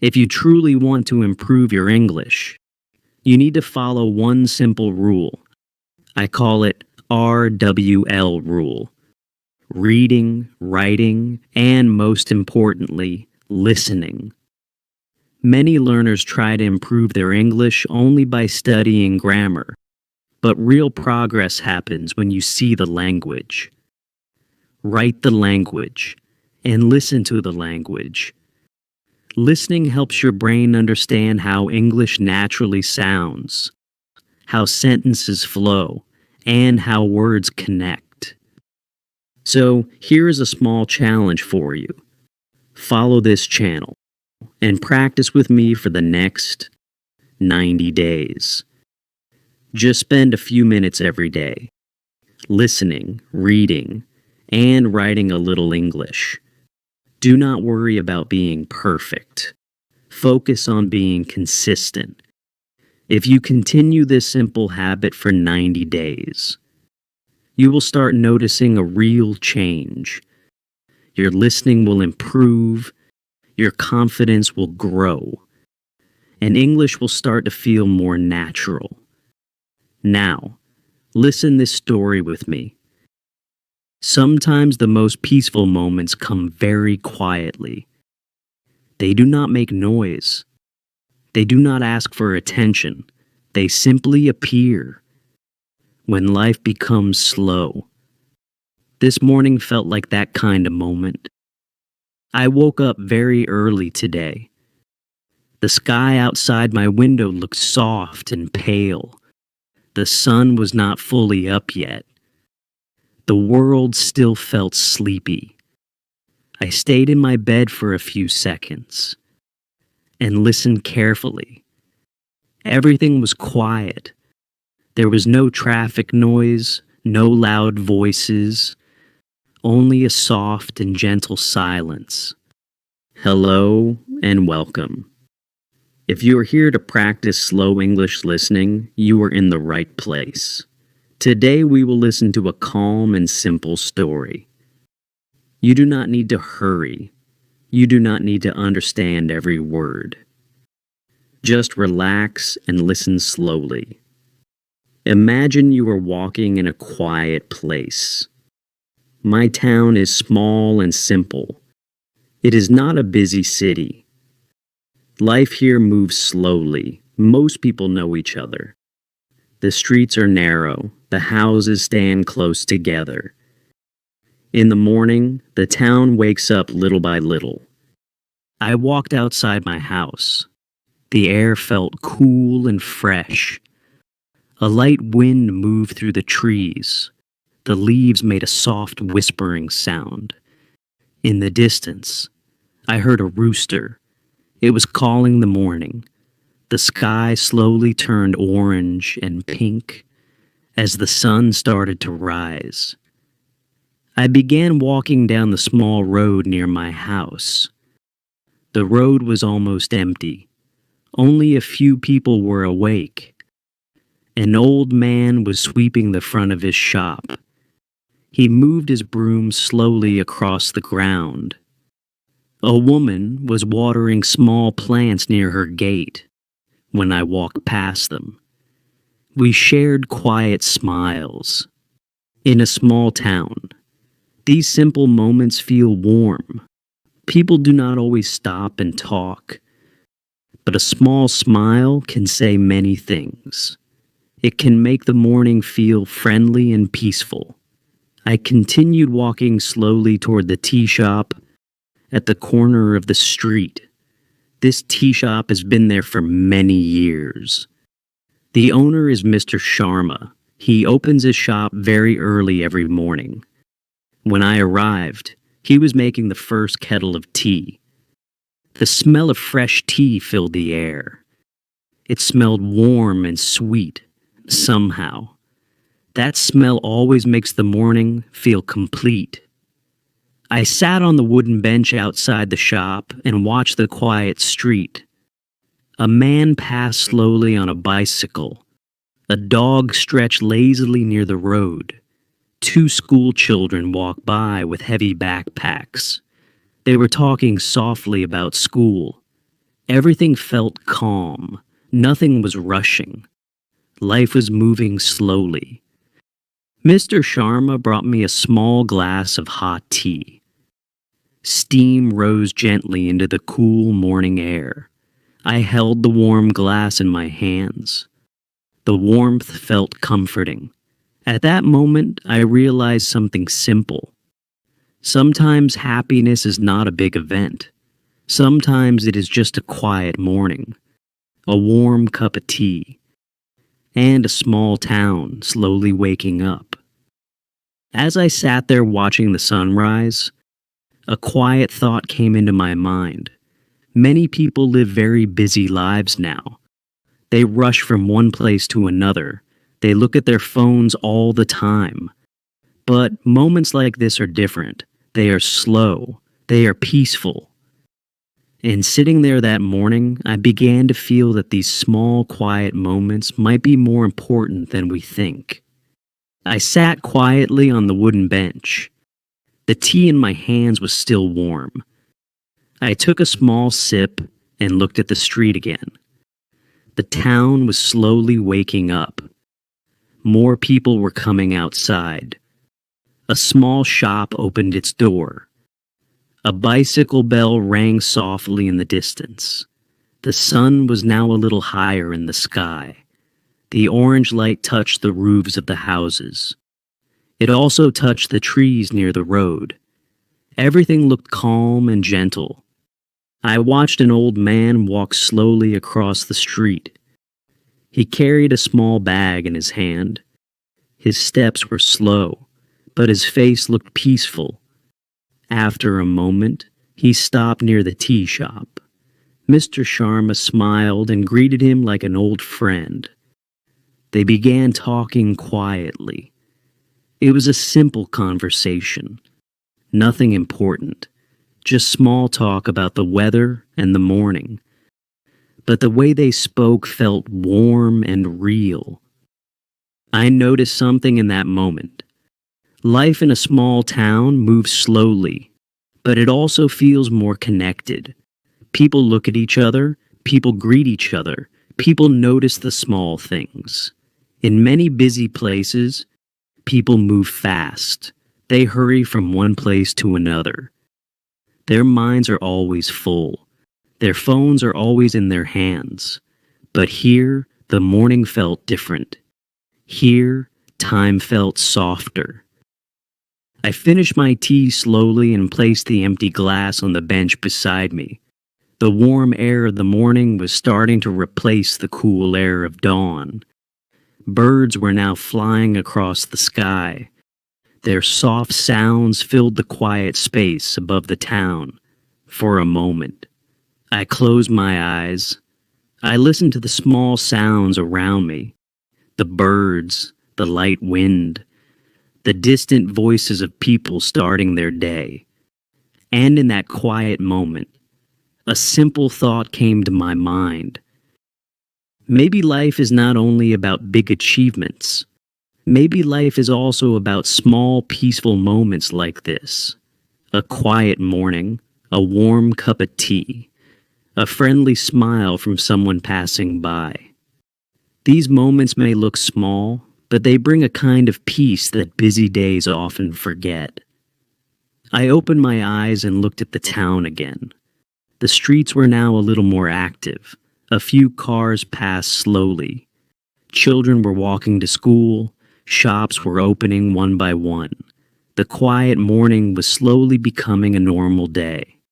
If you truly want to improve your English, you need to follow one simple rule. I call it RWL rule. Reading, writing, and most importantly, listening. Many learners try to improve their English only by studying grammar, but real progress happens when you see the language. Write the language, and listen to the language. Listening helps your brain understand how English naturally sounds, how sentences flow, and how words connect. So, here is a small challenge for you. Follow this channel and practice with me for the next 90 days. Just spend a few minutes every day, listening, reading, and writing a little English. Do not worry about being perfect. Focus on being consistent. If you continue this simple habit for 90 days, you will start noticing a real change. Your listening will improve, your confidence will grow, and English will start to feel more natural. Now, listen this story with me. Sometimes the most peaceful moments come very quietly. They do not make noise. They do not ask for attention. They simply appear. When life becomes slow. This morning felt like that kind of moment. I woke up very early today. The sky outside my window looked soft and pale. The sun was not fully up yet. The world still felt sleepy. I stayed in my bed for a few seconds and listened carefully. Everything was quiet. There was no traffic noise, no loud voices, only a soft and gentle silence. Hello and welcome. If you are here to practice slow English listening, you are in the right place. Today we will listen to a calm and simple story. You do not need to hurry. You do not need to understand every word. Just relax and listen slowly. Imagine you are walking in a quiet place. My town is small and simple. It is not a busy city. Life here moves slowly. Most people know each other. The streets are narrow. The houses stand close together. In the morning, the town wakes up little by little. I walked outside my house. The air felt cool and fresh. A light wind moved through the trees. The leaves made a soft whispering sound. In the distance, I heard a rooster. It was calling the morning. The sky slowly turned orange and pink as the sun started to rise. I began walking down the small road near my house. The road was almost empty. Only a few people were awake. An old man was sweeping the front of his shop. He moved his broom slowly across the ground. A woman was watering small plants near her gate when I walked past them. We shared quiet smiles. In a small town, these simple moments feel warm. People do not always stop and talk, but a small smile can say many things. It can make the morning feel friendly and peaceful. I continued walking slowly toward the tea shop at the corner of the street. This tea shop has been there for many years. The owner is Mr. Sharma. He opens his shop very early every morning. When I arrived, he was making the first kettle of tea. The smell of fresh tea filled the air. It smelled warm and sweet, somehow. That smell always makes the morning feel complete. I sat on the wooden bench outside the shop and watched the quiet street. A man passed slowly on a bicycle. A dog stretched lazily near the road. 2 school children walked by with heavy backpacks. They were talking softly about school. Everything felt calm. Nothing was rushing. Life was moving slowly. Mr. Sharma brought me a small glass of hot tea. Steam rose gently into the cool morning air. I held the warm glass in my hands. The warmth felt comforting. At that moment, I realized something simple. Sometimes happiness is not a big event. Sometimes it is just a quiet morning, a warm cup of tea, and a small town slowly waking up. As I sat there watching the sunrise, a quiet thought came into my mind. Many people live very busy lives now. They rush from one place to another. They look at their phones all the time. But moments like this are different. They are slow. They are peaceful. And sitting there that morning, I began to feel that these small, quiet moments might be more important than we think. I sat quietly on the wooden bench. The tea in my hands was still warm. I took a small sip and looked at the street again. The town was slowly waking up. More people were coming outside. A small shop opened its door. A bicycle bell rang softly in the distance. The sun was now a little higher in the sky. The orange light touched the roofs of the houses. It also touched the trees near the road. Everything looked calm and gentle. I watched an old man walk slowly across the street. He carried a small bag in his hand. His steps were slow, but his face looked peaceful. After a moment, he stopped near the tea shop. Mr. Sharma smiled and greeted him like an old friend. They began talking quietly. It was a simple conversation. Nothing important. Just small talk about the weather and the morning. But the way they spoke felt warm and real. I noticed something in that moment. Life in a small town moves slowly, but it also feels more connected. People look at each other, people greet each other, people notice the small things. In many busy places, people move fast. They hurry from one place to another. Their minds are always full. Their phones are always in their hands. But here, the morning felt different. Here, time felt softer. I finished my tea slowly and placed the empty glass on the bench beside me. The warm air of the morning was starting to replace the cool air of dawn. Birds were now flying across the sky. Their soft sounds filled the quiet space above the town. For a moment, I closed my eyes. I listened to the small sounds around me. The birds, the light wind, the distant voices of people starting their day. And in that quiet moment, a simple thought came to my mind. Maybe life is not only about big achievements. Maybe life is also about small, peaceful moments like this. A quiet morning, a warm cup of tea, a friendly smile from someone passing by. These moments may look small, but they bring a kind of peace that busy days often forget. I opened my eyes and looked at the town again. The streets were now a little more active. A few cars passed slowly. Children were walking to school. Shops were opening one by one. The quiet morning was slowly becoming a normal day.